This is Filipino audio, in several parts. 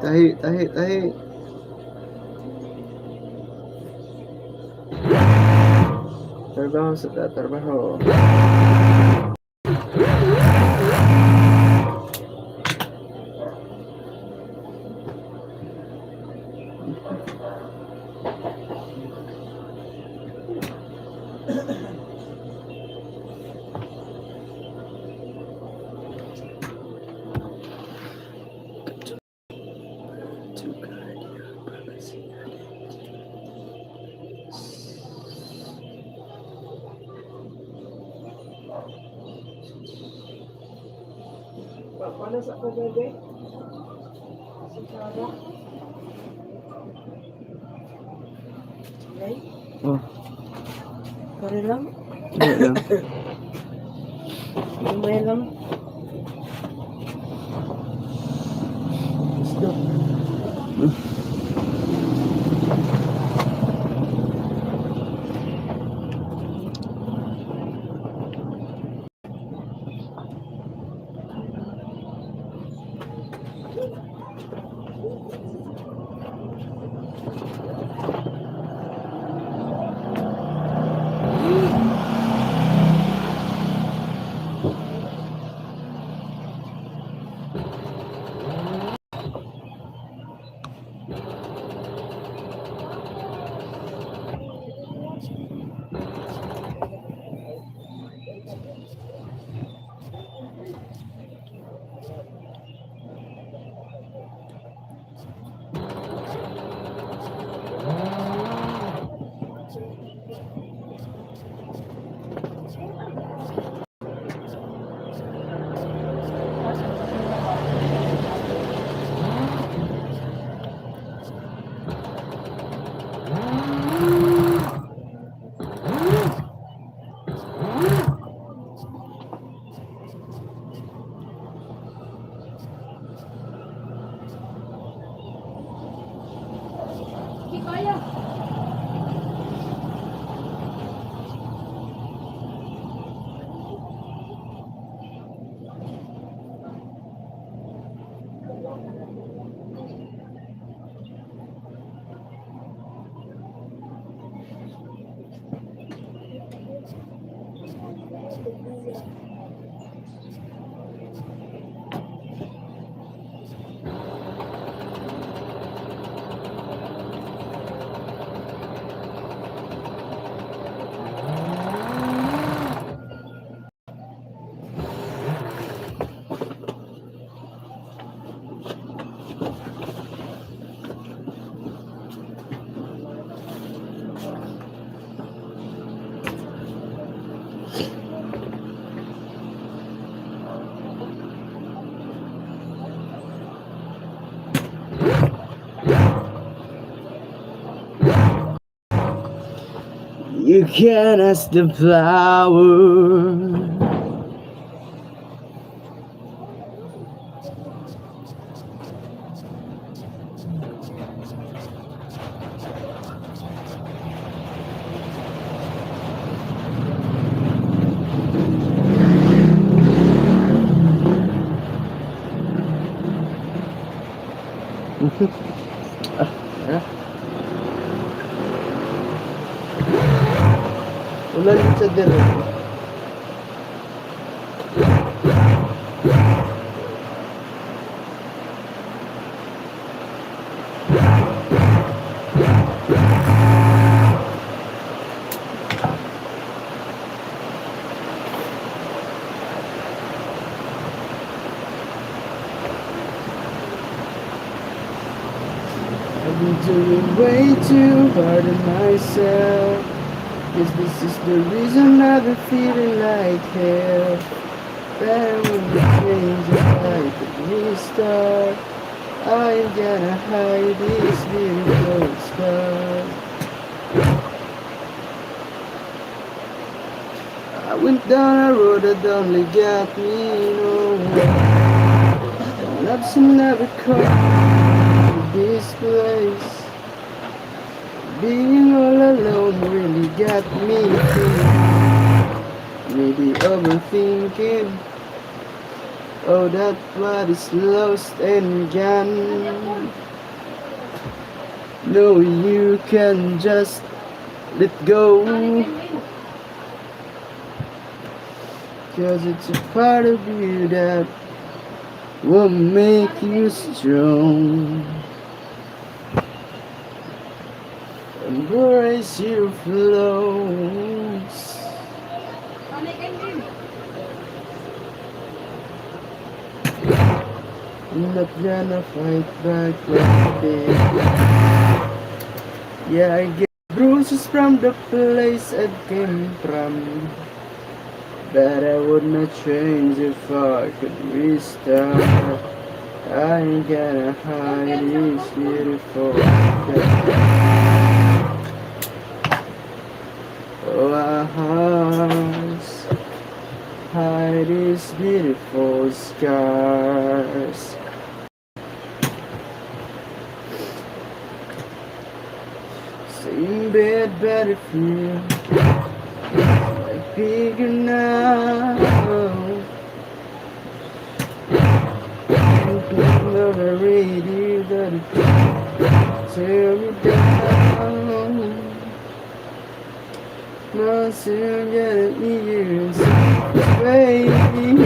Tahi, tahi, tahi. Trabaho sa tatrabaho. Paano sa pagbabe? Sa sada? Okay? Oh, Kari lang? wala lang. Lumay lang? Gusto. You can ask the flower. Ah, ulan din sa dere. I've been doing way too hard on myself. Guess this is the reason I've been feeling like hell. Better when the change is like a restart. I ain't gonna hide this little cold scar. I went down a road that only got me nowhere. Love's never come to this place. Being all alone really got me thinking. Maybe overthinking. Oh, that blood is lost and gone. No, you can just let go. Cause it's a part of you that will make you strong. Embrace your flaws. I'm not gonna fight back like this. Yeah, I get bruises from the place I came from. But I would not change if I could restart. I ain't gonna hide this beautiful. Oh, our hearts hide these beautiful scars. Same bed, better feel like bigger now. Thinking of a radio that tear me down. Must soon get used to this baby.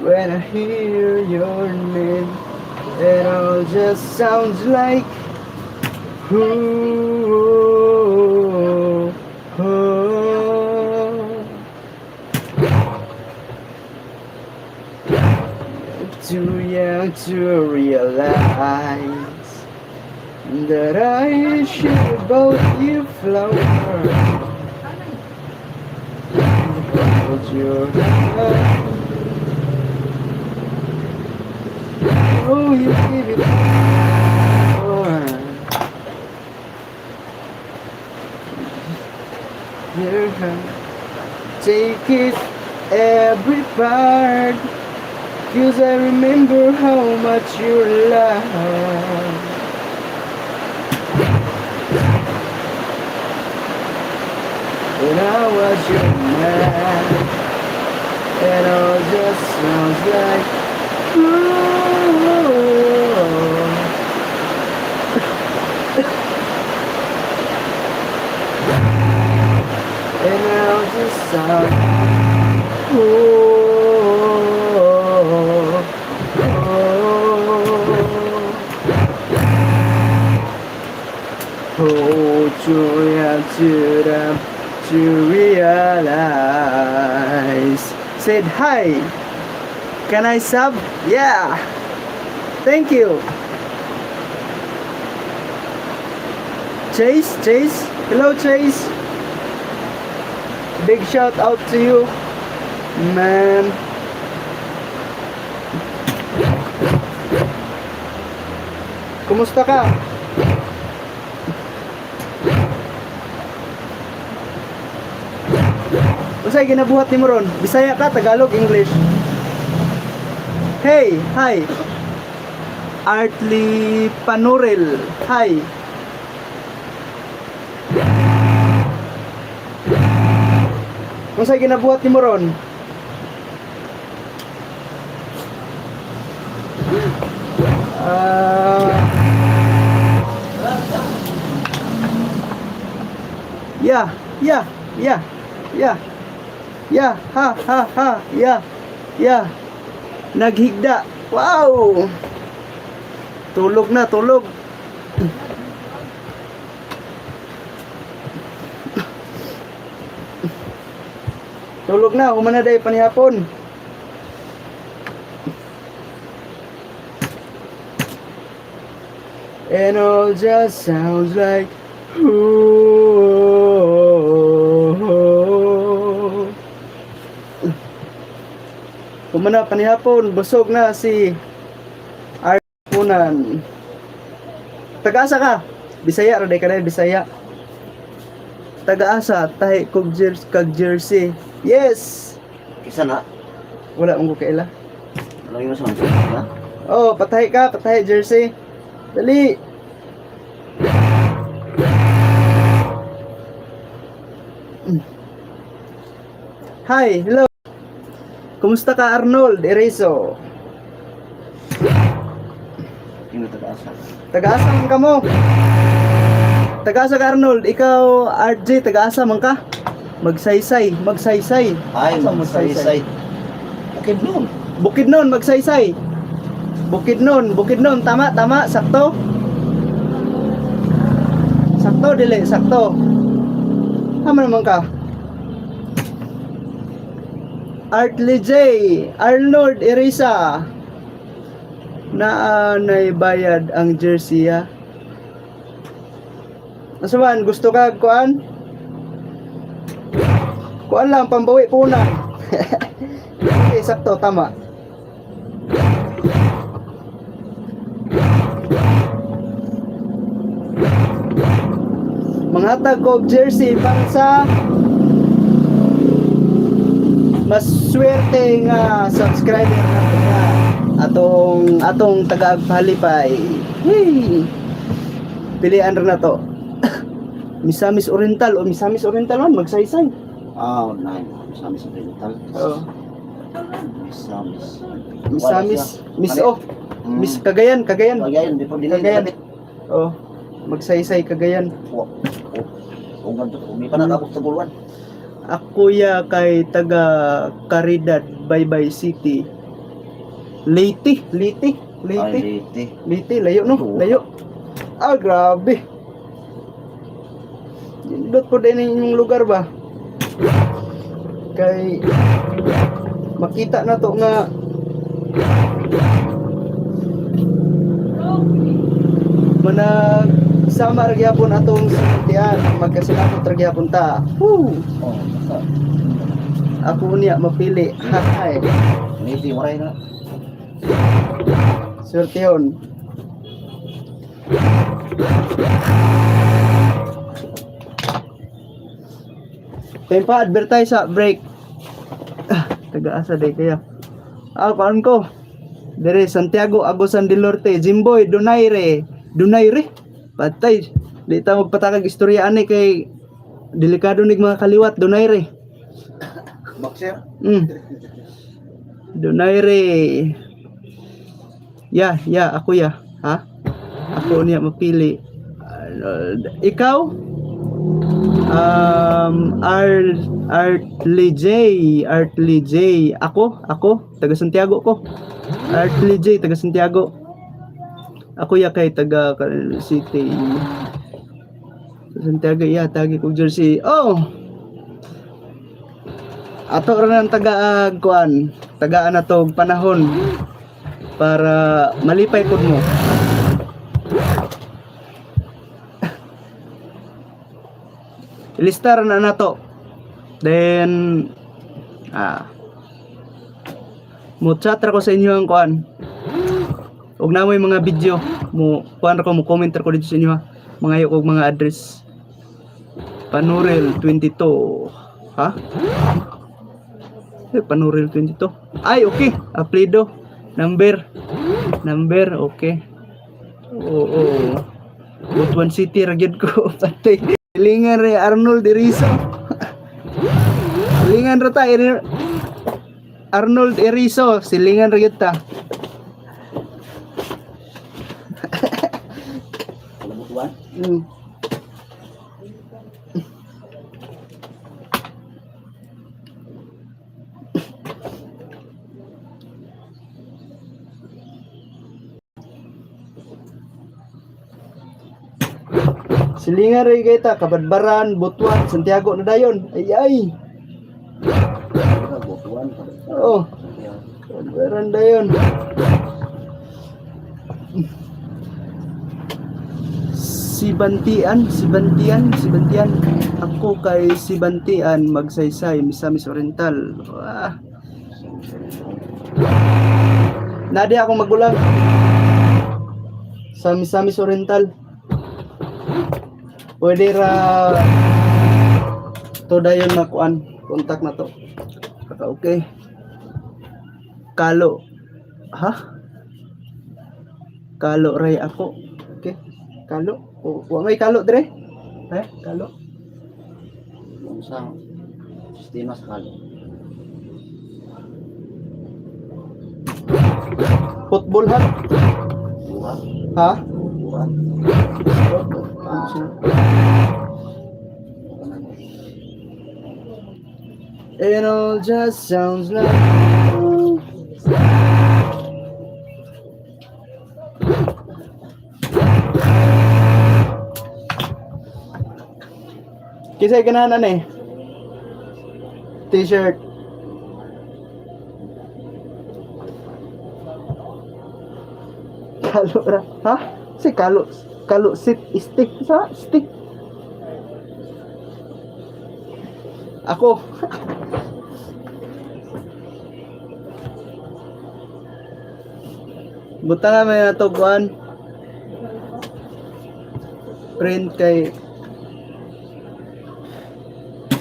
When I hear your name, it all just sounds like ooh, oh. Too young to realize that I should both you flower. Hold your hand. Oh, you give it more. Your hand. Take it every part. 'Cause I remember how much you love. When I was your man, it all just sounds like ooh. And now just sounds ooh. Oh, joy to realize. Said hi. Can I sub? Yeah. Thank you. Chase. Hello, Chase. Big shout out to you, man. Kumusta ka? Unsay ginabuhat nimo ron? Bisaya ka, Tagalog, English? Hey, hi. Artly Panurel. Hi. Unsay ginabuhat nimo ron? Yeah, yeah. Naghigda. Wow. Tulog na, tulog. Tulog na, humana day panihapon. And all just sounds like humana panihapon, busog na si Arpunan. Taga-asa ka? Bisaya, raday ka na, Bisaya. Taga-asa, tahi kog jersey. Yes! Kisa na? Wala mong kaila. Ano yung sa mga? Oh, patahi ka, patahi jersey. Dali! Hi, hello. Kumusta ka Arnold Erizo? Yung taga-asa. Taga-asa man ka mo? Taga-asa ka Arnold? Ikaw RJ, taga-asa man ka? Magsaysay, magsaysay. Ay, Asa magsaysay. Okay, noon. Bukidnon, magsaysay. Bukidnon, tama, sakto. Sakto, dili, sakto. Tama naman ka. Artley J, Arnold Erisa. Naanay bayad ang jersey ha. Nasaman, gusto ka kuan? Kuan lang, pambawi punan. Okay, sakto, tama. Manghatag ko og jersey para sa mas swerte nga subscriber nato nga atong taga-Agpalipay. Hey. Pilian ra na to. Misamis Oriental o Misamis Oriental man magsaysay. Ah, nine. Misamis Oriental. Oo. Misamis. Miss O. Miss Cagayan. Kagayan, di po din. Cagayan. Oh. Magsaysay Cagayan. Kung ganito, may panagabot sa buluan. Ako ya kay taga Caridad, Baybay City. Leyte. Ay, Leyte. Leyte, layo no? Oo. Layo. Ah, grabe. Dot po din yung lugar ba? Kay makita na to nga manag sama ra gyapon atong sinultian, magkasinabot ra gyapon ta. Woo! Oh, basta. Ako niya mapili. Hay. Leyte, maray na. Swerte yun. Kaya pa advertise sa break. Taga-asa day kaya. Paan ko. Dire Santiago Agosan del Norte, Jimboy Donaire. Patay. Di ta magpatakag istorya ani kay delikado nig mga kaliwat Donaire. Boxer. Donaire. Ya, ako ya. Ha? Ako niya mapili. Ikaw? Artley J. Ako, taga Santiago ko. Artley J, taga Santiago. Ako ya kay taga City. Santiago ya, tagi ko jersey. Oh. Ato ra nang taga kuan, tagaan na to panahon para malipay pud mo. Ilistar na nato. Then mo chat ra ko sa inyo ang kuan. Ug namoy mga video mo kuan ra ko mo comment ra ko dito sa inyo ha. Mga og mga address. Panurel 22. Ha? Panurel 22. Ay, okay. Apelido. Number, okay. Oo. Butuan City, ragyod ko. Patay. Silingan re Arnold Erizo. Silingan ra ta. Arnold Erizo. Silingan ragyod ta. Butuan. Silingan rin kita, Kabadbaran, Butuan, Santiago na dayon. Ay. Butuan. Oo. Kabadbaran dayon. Sibantian. Ako kay Sibantian, magsaysay, Misamis Oriental. Nadi akong magulang. Sa Misamis Oriental. Pwede ra to dayon na kuan, kontak na to. Okay. Kalo. Ha? Kalo ray ako. Okay. Kalo. Wa may kalo dire? Kalo. Yung sa sistema sa kalo. Football hat. Buha. Ha? Buha. Ano siya? It all just sounds like kisay ganahan eh. T-shirt. Kalo ra. Ha? Si kalo. Kalo sit stick sa stick. Ako. Buta nga may natuguan. Print kay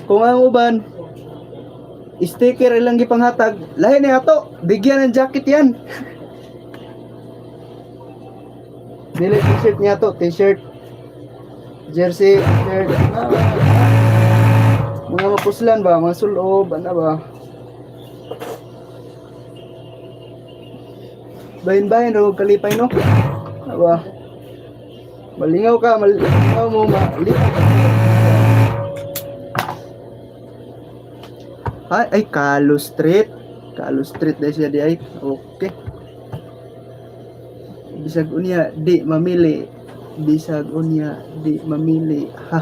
kung ang uban sticker ilang gipanghatag, lahi ni ato, bigyan ng jacket yan. Dili t-shirt niya to, t-shirt, jersey, shirt, mga mapuslan ba, mga sulob, ano ba? Bahin-bahin ro kalipay no. Ano ba? Malingaw ka, malingaw mo, malipay ka. Ay, Kalo Street. Kalo Street dahil siya di ay. Okay. Bisag unya di mamili. Bisag unya di mamili. Ha.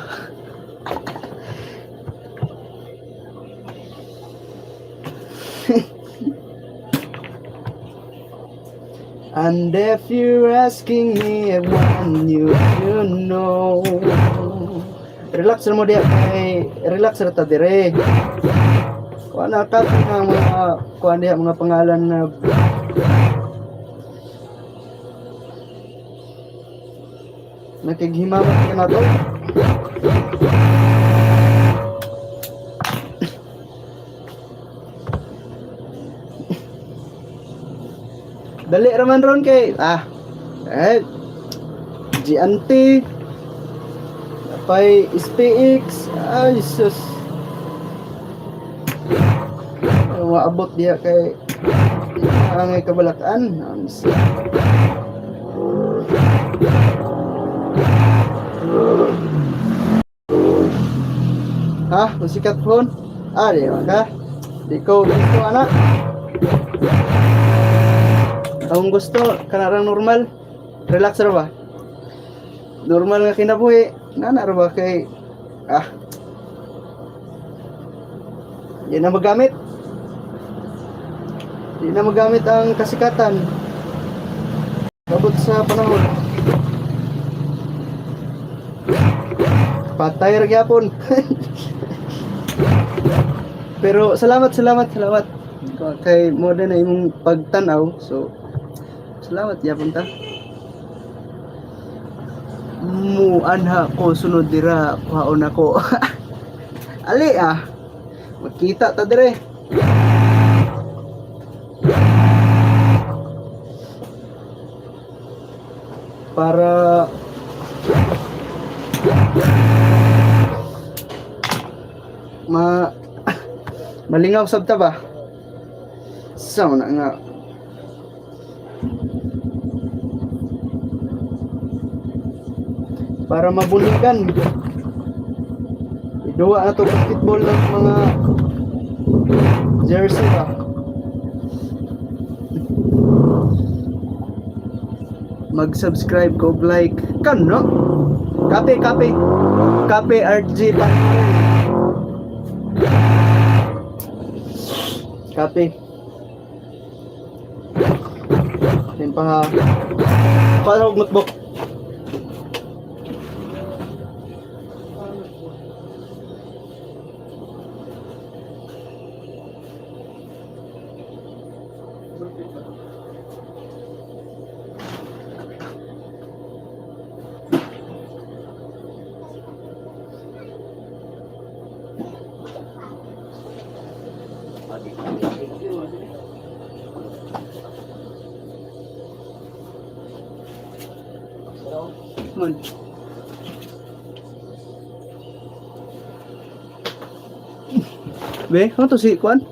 And if you're asking me if one you know, relax mo diya kay relax ra ta dire. Wala ka ng mga kuan diha mga pangalan na nakighimamat ka na to. Dali raman ron kay GNT pay SPX ay sus maabot diya kay ang kabalakan ha sikat phone di ka di ko gusto anak ang gusto kanarang normal relax ra ba normal nga kinabuhi nana ra ba kay di na magamit ang kasikatan abot sa panahon patay ra gyapon. Pero salamat kay mo na imong pagtanaw so salamat gyapon ta mu anha ko sunod dira kuhaon ako. Ali makita ta dire para malingaw sabta ba sa na nga para mabunikan iduwa na to basketball ng mga jersey ba mag-subscribe ko like kan no kape RG pa kape din pa para magbok man be ano to si Kwan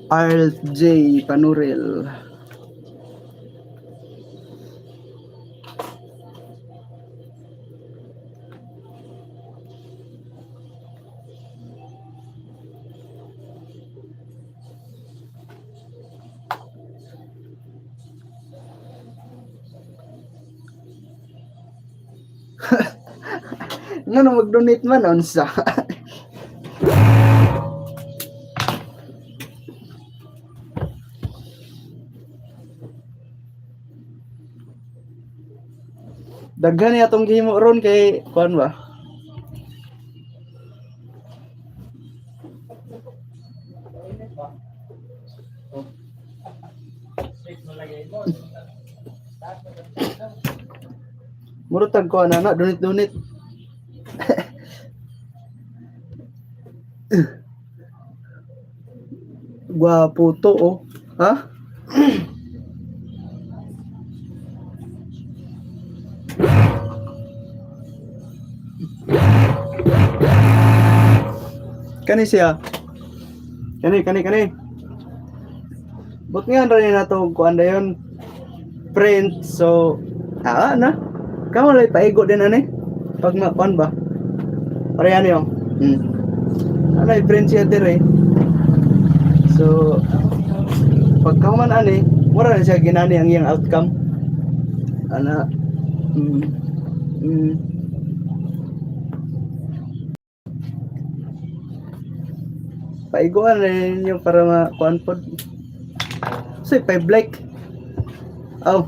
RJ Panurel. Nga mag-donate man unsa. Daghan niya atong gihimo ron kay kuan ba? Murag tag kuan ana donate. Gwapo to oh. Ha? Kani siya. Kani. But nga rin na to kuan dayon print so na. Kamu lay paigo din ani. Pag makuan ba? Parehan yo. Ano print siya dire. So pag kauman ani, mura na siya ginani ang iyang outcome. Ana paiguan rin yung para makuan pod. So, 5 like. Oh.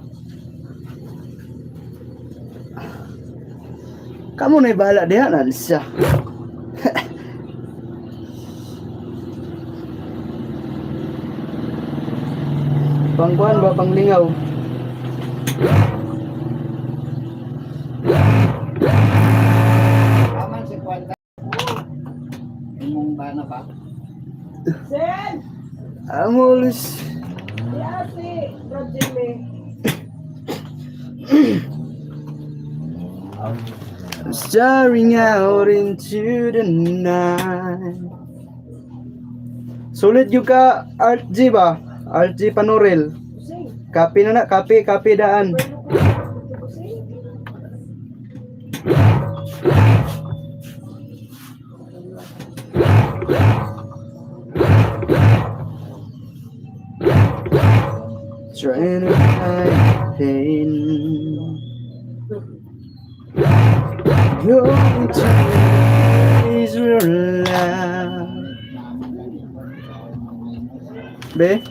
Kamu na bahala diha na siya. Pangkuan ba panglingaw? Aman si Kwanta. Imong bana ba? Sen! Amolos. Ya si Rodjimmy. Staring out into the night. Sulit juga RG ba? RG Panurel. Sing. Kapi na kapi daan. Sing. Trying to hide pain. Going to Israel. Be?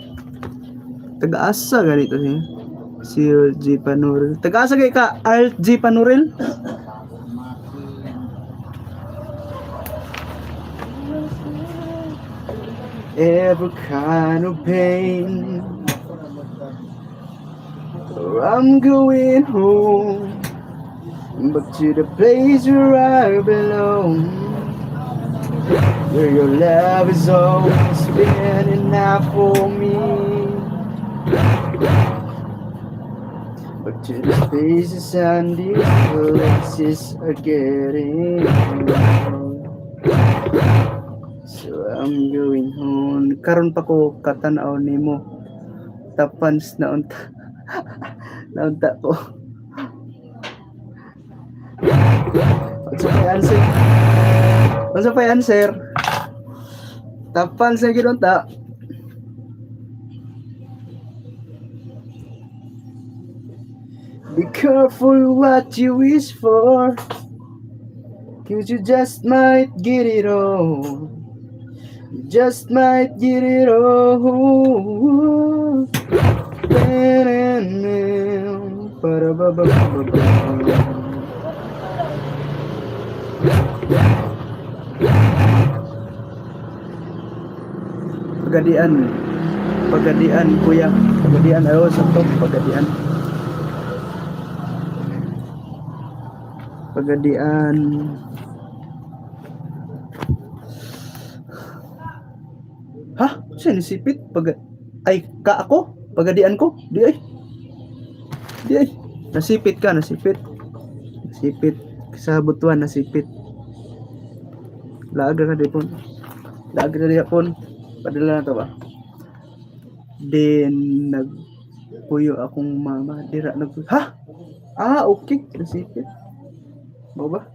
Taga-asa ganito siya. Si RG Panurel. Taga-asa kay ka RG Panurel? Every kind of pain. I'm going home, but to the place where I belong, where your love is always been enough for me. But to the spaces and these places are getting old. So I'm going home. Karon pa ko katanaw nimo. Tapans na unta. Naunta ko. Unsa pa answer? Tapan sa ginunta. Be careful what you wish for, 'cause you just might get it all. You just might get it all. Pagadian kuya, pagadian ayo sakto pagadian. Hah? Saan sipit? Ay, ka ako? Pagadian ko? Di ay. Nasipit ka. Nasipit. Sa butuan, nasipit. Laaga ka di pon. Padala na to ba? Then nagpuyo akong mama dira ha. Okay, nasipit. Mo ba?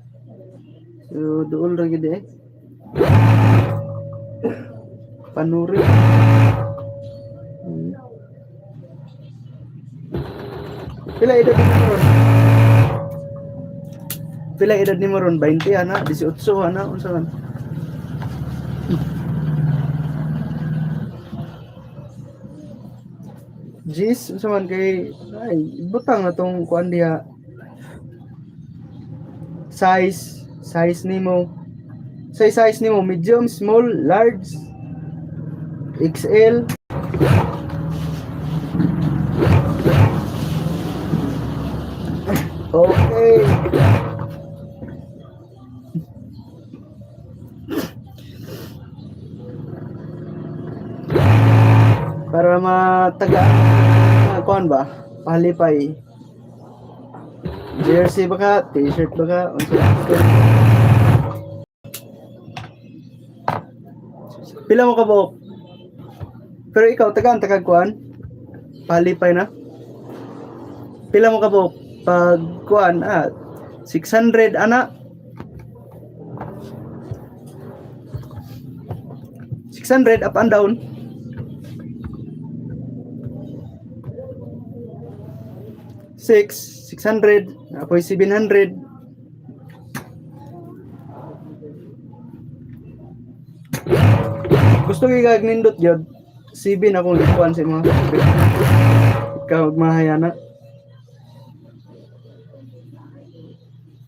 So duol ra gid panuri. Pila edad ni mo ron? Pila edad ni mo ron? 20 ana, 18 ana, unsa man? Jis, unsa man kay ay butang na tong kuan diha. Size nimo. Size nimo medium, small, large, XL. Okay. Para mataga kuan ba? Palipay. Jersey ba ka? T-shirt ba ka? Pila mo ka buok? Pero ikaw taga kuan? Palipay na? Pila mo ka buok? Pag kuan 600 ana. 600 up and down. Six, 600, apoy 700. Gusto kay kag nindot jud. 7 akong ikuan sa mga. Ikaw magmahayana.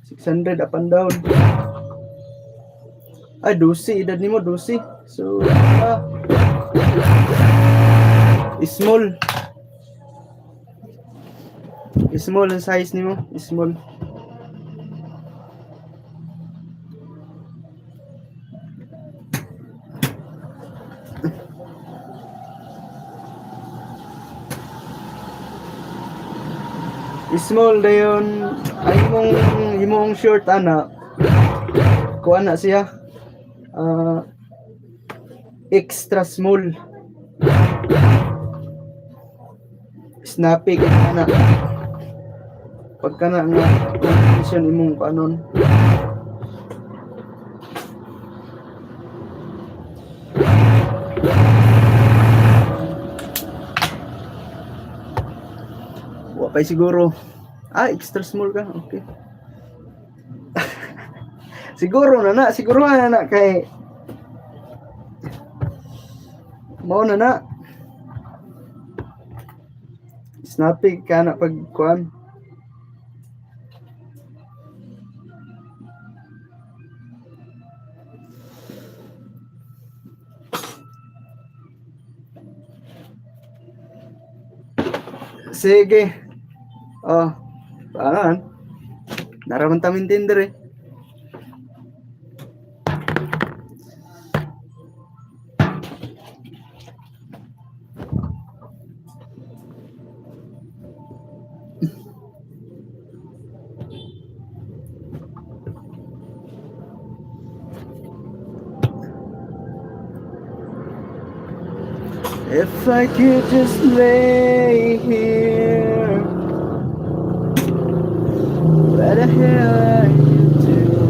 600 up and down. Ay, 12, edad nimo 12. So, small. Small ang size nimo, small. Small dayon ay imong short ana. Kuan na siya. Extra small. Snappy ana. Pagka na nga condition imong kanon. Wa kay siguro. Extra small ka. Okay. siguro na kay mao na. Snappy ka na pag kuan. Sige. Paan? Naraman tamin Tinder If I could just lay here, what the hell are you doing?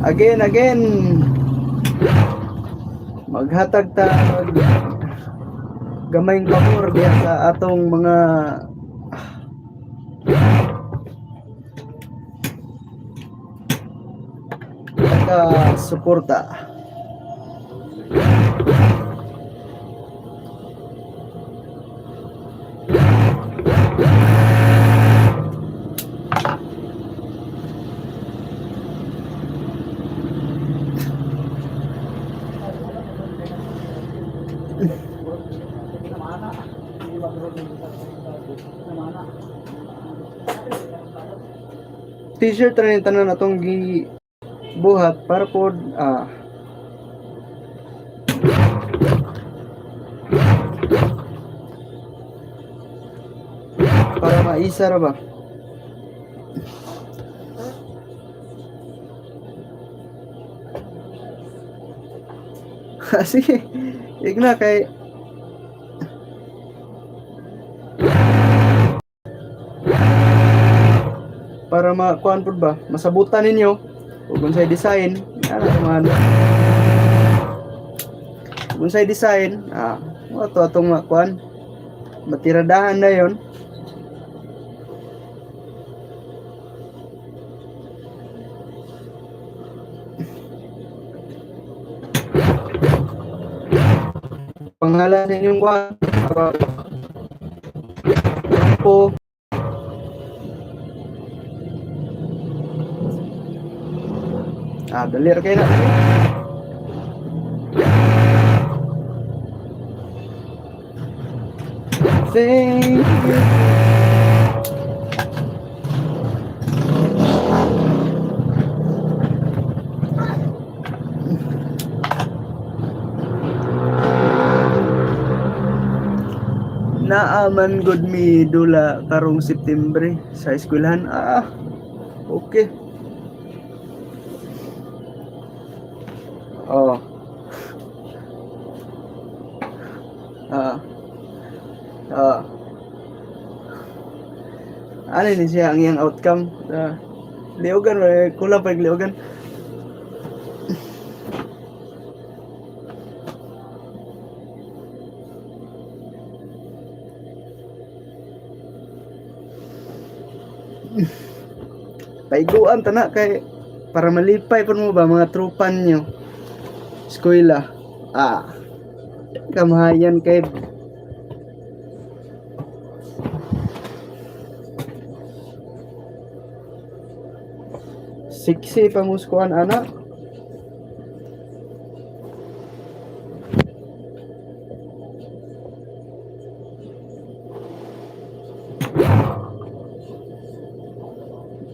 Again, maghatag ta gamayng pabor diya sa atong mga suporta. T-shirt rin tanan atong buhat para pod para maisa ra ba. Sige, igna kay para makuan pud ba, masabutan ninyo ug unsay design, ana man. Unsay design, mo to atong makuan, matiradahan na yon. Pangalan ninyong kuan, po. Dalir kayo na. Thank you. Naaman good mi dula karong September sa eskwelahan. Okay. Oh. Ano ni siya ang iyang outcome? Liugan, kulang pa liugan. Paiguan tana kay para malipay pun mo ba mga trupan nyo eskwela. Kamahayan kay siksi pamuskuan anak.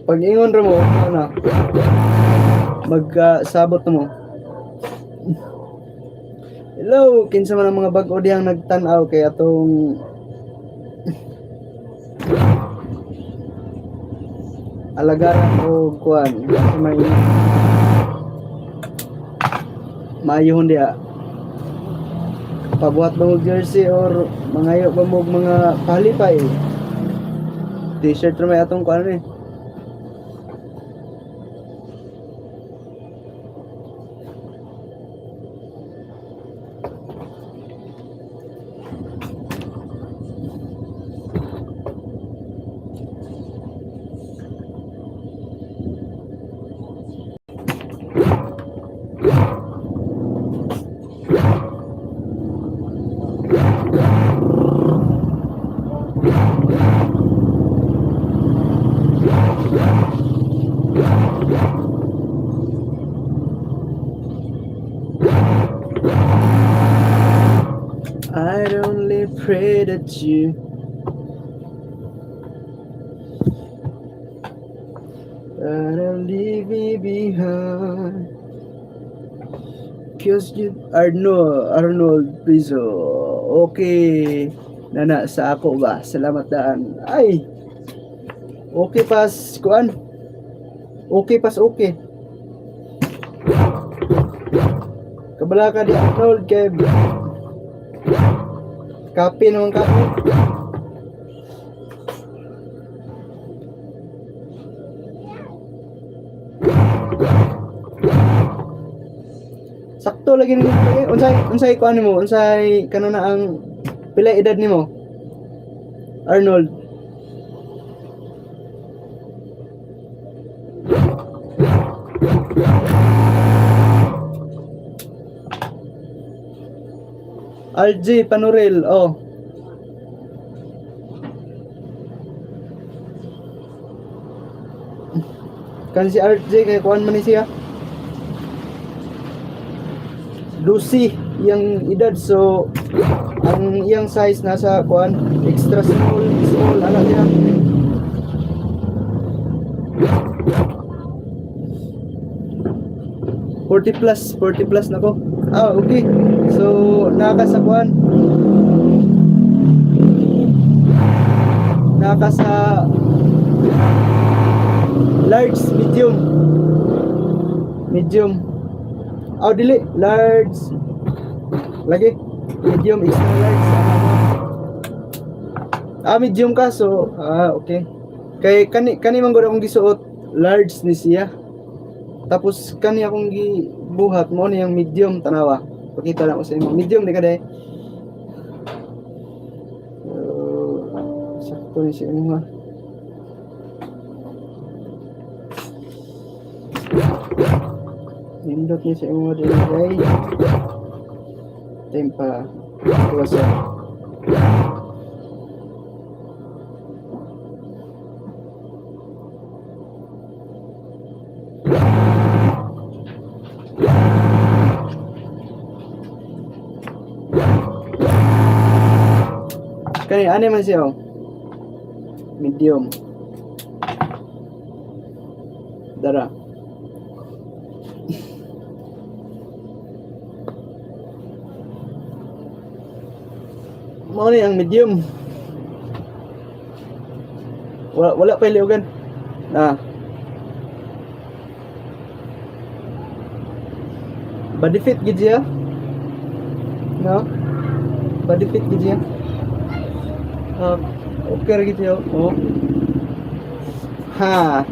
Pag ingon ra mo ana sabot mo. Hello, kinsa man ang mga bag-o diyang nagtan-aw kay atong alagaran o kuan may maayong diya pabuhat ba mo jersey or mangayo ba mo mga palipay t-shirt ra may atong kuan ni. I'd only pray that you don't leave me behind, 'cause you Arnold Rizzo. Okay, nana sa ako ba? Salamat daan. Ay, okay pas kuan. Okay pas okay. Kabala ka di Arnold kay kape naman kape. Sakto lagi nimo unsay kuan nimo, unsay kanana ang pila edad nimo? Arnold. RJ Panurel, kan si RJ kay kuan man ni siya Lucy yang edad, so ang iyang size nasa kuan extra small anak niya. Forty plus nako. Okay. So naka sa kuan, naka sa large, medium. Dili large Lagi. Medium, extra large. Medium ka. So, okay. Kay kani man gud akong gisuot large ni siya. Tapos kani akong gibuhat mo niyang medium tanawa. Pakita lang ko sa imo. Medium di ka day. Sakto ni siya imo ha. Nindot niya sa imo day. Tempa. Kuwasa. Kani ani man siya oh. Medium. Dara. Mo ni ang medium. Wala pa liugan. Body fit gid siya. No? Body fit gid siya. Okay ra gid siya. Oh. Ha.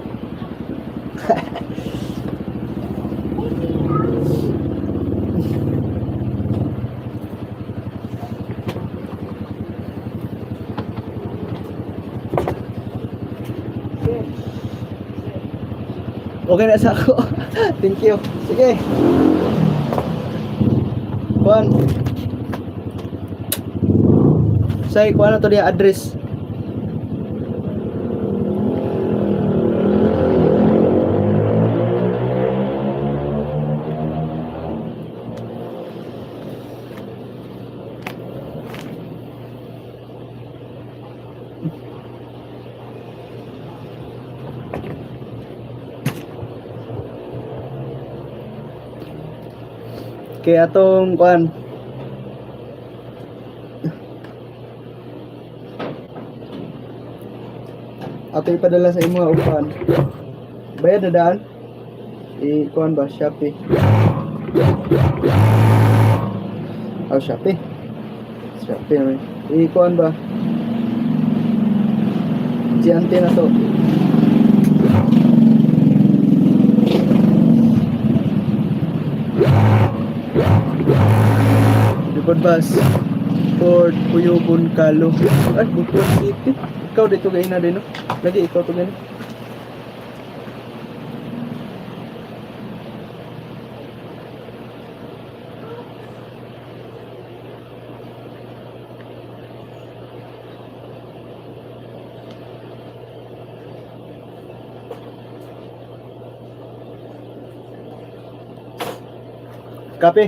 Okay na sa ako. Thank you. Sige. Kuan. Say, kuan na to dia address. Kaya atong kuan ato ipadala sa imo upan. Bayad na daan. Kuan ba Shopee? Shopee. Shopee rin. Kuan ba? Giante na to. Likod bus Fort Puyugon Kalo. Ay, Butuan City. Ikaw dito kayo na din, no? Lagi ikaw to gani. Kape.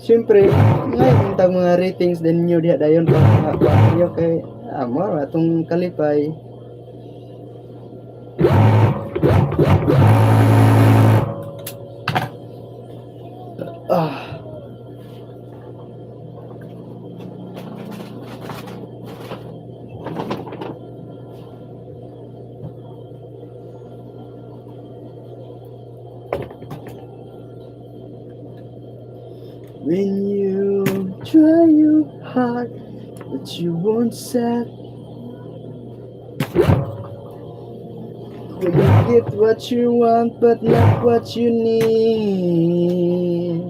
Siyempre, ngayon tag mga ratings din nyo diha dayon pa nyo kay amo atong kalipay. When you try your hard, but you won't set. When you get what you want, but not what you need.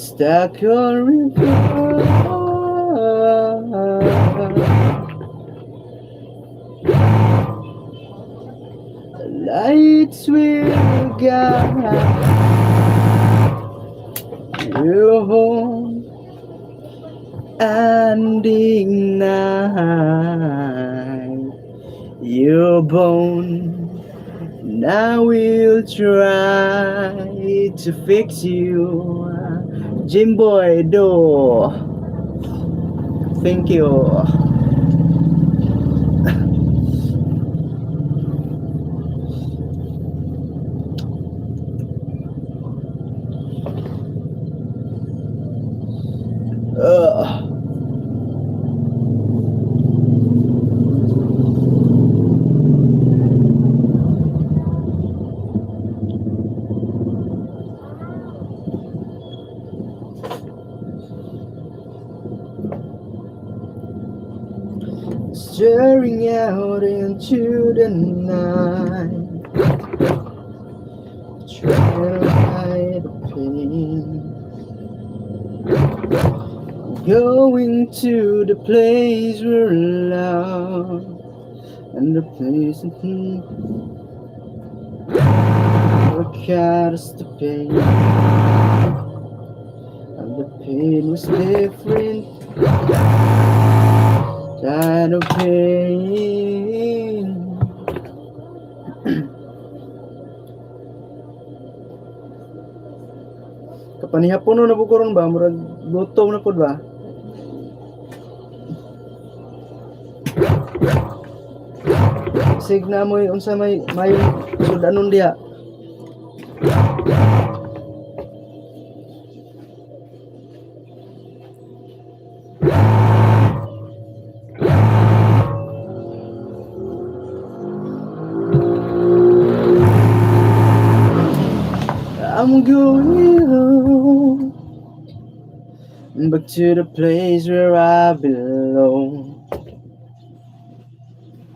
Stuck on reverse. Lights will guide you home and ignite your bone. Now we'll try to fix you, Jimboy Do. Thank you. Staring out into the night, trying to hide the pain. Going to the place we're allowed, and the place that cast the pain, and the pain was different. Kind of pain. Kapanihapon na bukuron ba? Murag gutom na pod ba? Signa mo unsa may sudanon diha. I'm going home, back to the place where I belong,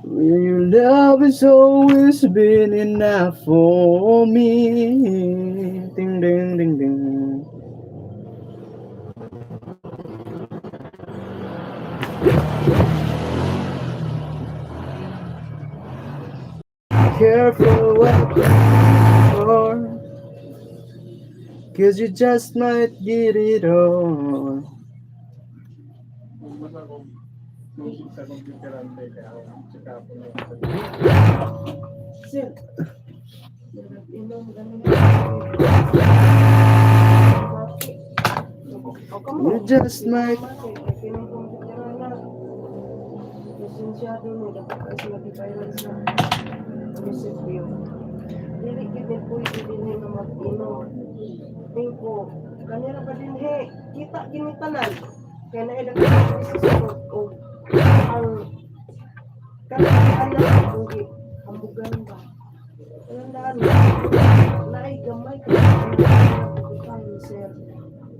where your love has always been enough for me. Ding ding ding ding. Careful what you for, 'cause you just might get it all. Sir. Inom ganun. You just might. Lisensyado mo, dapat kasi mag-viral sa music view. Dili gid pwede din na mag-inom. Tingko, kanira pa din kita ginitanan. Kaya na ilang isisod o ang kanila bugi, hambugan ba? Tandaan mo, naay gamay ka na sir.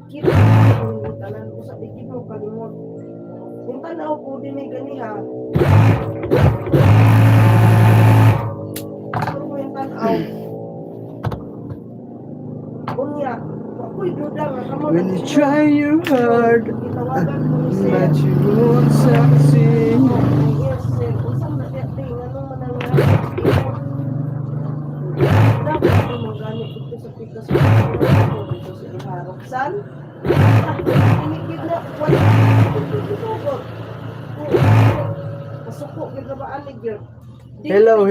Kita ginitanan ko sa tikid mo kalimot. Kung tanaw ko din ay ganiha, kung mo yung tanaw, unya, ako'y duda nga kamo. When you try your hard, Itawagan mo ni sir. but you won't succeed. Yes, sir. Usang nagdating, anong manangyari? Dapat ko magalit dito sa pikas ko. Dito sa iharap. San? Tinikid na. Wala. Tinikid. Masuko. Gagabaan ni Gert. Hello.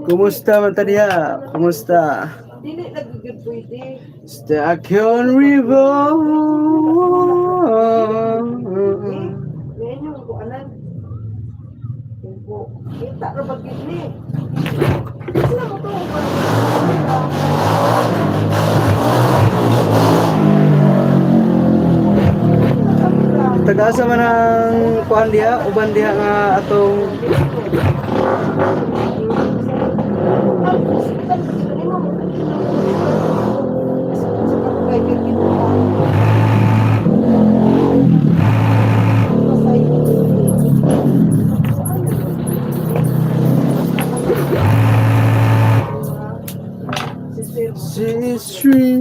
Kumusta man taniya? Kumusta? Dili nagigid pwede. Stuck on river. Ngayon yung kuanan. Kita na bagid ni. Sila mo to. Tagasa man ang kuan diha, uban diha nga atong history.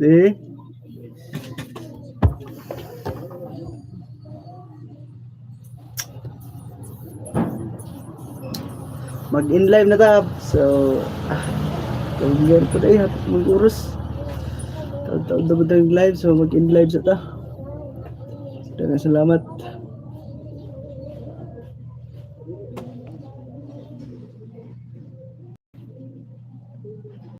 See? Mag-in live na tab. So, kung po na mag-urus. Taon-taon na ba tayong live? So, mag-in live sa ta. Salamat.